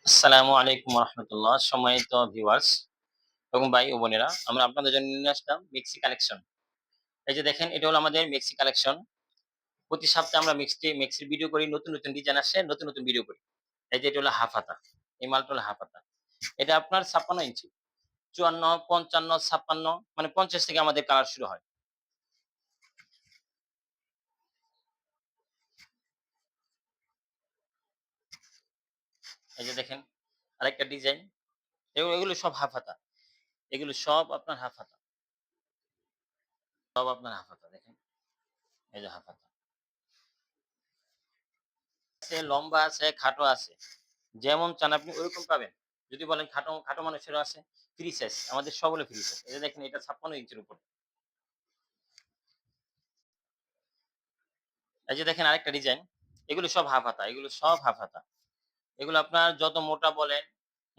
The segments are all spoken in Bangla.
আসসালামু আলাইকুম রহমতুল্লাহ। সম্মানিত ভিউয়ার্স এবং ভাই ও বোনেরা, আমরা আপনাদের জন্য নিয়ে আসলাম মিক্সি কালেকশন। এই যে দেখেন, এটা হলো আমাদের মিক্সি কালেকশন। প্রতি সপ্তাহে আমরা মিক্সির ভিডিও করি, নতুন নতুন ডিজাইন আসে, নতুন নতুন ভিডিও করি। এই যে এটা হলো হাফ হাতা। এই মালটা হলো হাফ হাতা। এটা আপনার ৫৬ ইঞ্চি, ৫৪, ৫৫, ৫৬, মানে ৫০ থেকে আমাদের কালার শুরু হয়। এই যে দেখেন আরেকটা ডিজাইন। এগুলো সব হাফ হাতা। এগুলো সব আপনার হাফ হাতা। সব আপনার হাফ হাতা দেখেন। এই যে হাফ হাতা। আছে, লম্বা আছে, খাটো আছে। যেমন চান আপনি ওরকম পাবেন। যদি বলেন খাটো, খাটো মানুষেরও আছে। ফ্রি সাইজ, আমাদের সব হলো ফ্রি সাইজ। এই যে দেখেন, এটা ৫৬ ইঞ্চির উপর। এই যে দেখেন আরেকটা ডিজাইন। এগুলো সব হাফ হাতা, এগুলো সব হাফ হাতা। এগুলো আপনার যত মোটা বলেন,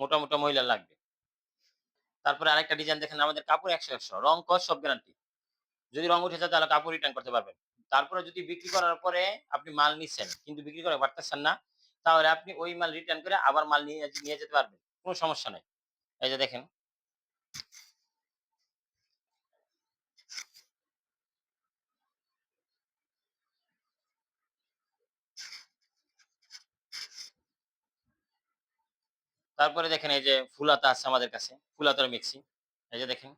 মোটা, মোটা মহিলার লাগবে। তারপরে আরেকটা ডিজাইন দেখেন, আমাদের কাপড় ১০০, রং কস সব গ্যারান্টি। যদি রং উঠে যায় তাহলে কাপড় রিটার্ন করতে পারবেন। তারপরে যদি বিক্রি করার পরে আপনি মাল নিচ্ছেন কিন্তু বিক্রি করতে পারতেছেন না, তাহলে আপনি ওই মাল রিটার্ন করে আবার মাল নিয়ে যেতে পারবেন। কোন সমস্যা নাই। এই যে দেখেন। তারপরে দেখেন এই যে ফুলাতা আছে আমাদের কাছে। ফুলাতার মিক্সি। এই যে দেখেন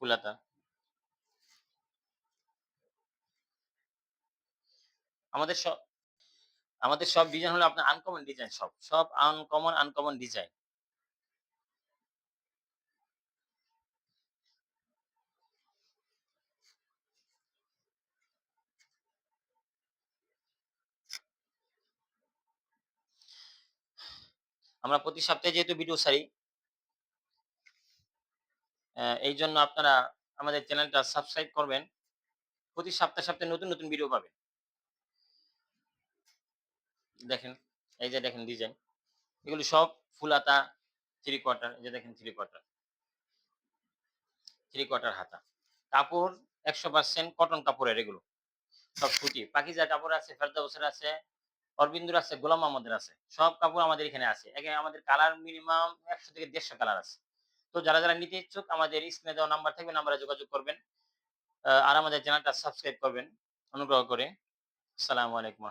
ফুলাতা। আমাদের স আমাদের সব ডিজাইন হলো আপনার আনকমন ডিজাইন সব। সব আনকমন ডিজাইন। আমরা প্রতি সপ্তাহে যেহেতু ভিডিও ছাড়ি, এইজন্য আপনারা আমাদের চ্যানেলটা সাবস্ক্রাইব করবেন। প্রতি সপ্তাহে নতুন, নতুন ভিডিও পাবেন। দেখেন, এই যে দেখেন ডিজাইন। এগুলো সব ফুলাতা, 3 কোয়ার্টার। এই যে দেখেন 3 কোয়ার্টার, 3 কোয়ার্টার হাতা। কাপড় ১০০% কটন কাপড়ের এগুলো। সব সুতি। পাকিজা কাপড় আছে, ফেরদৌসের আছে, অরবিন্দুর আছে, গোলাম মোহাম্মদের আছে। সব কাপড় আমাদের এখানে আছে। আমাদের কালার মিনিমাম ১০০ থেকে ১৫০ কালার আছে। তো যারা নিতে ইচ্ছুক আমাদের স্ক্রিনে দেওয়া নাম্বার থাকবে, নাম্বারে যোগাযোগ করবেন। আর আমাদের চ্যানেলটা সাবস্ক্রাইব করবেন অনুগ্রহ করে। আসসালামু আলাইকুম।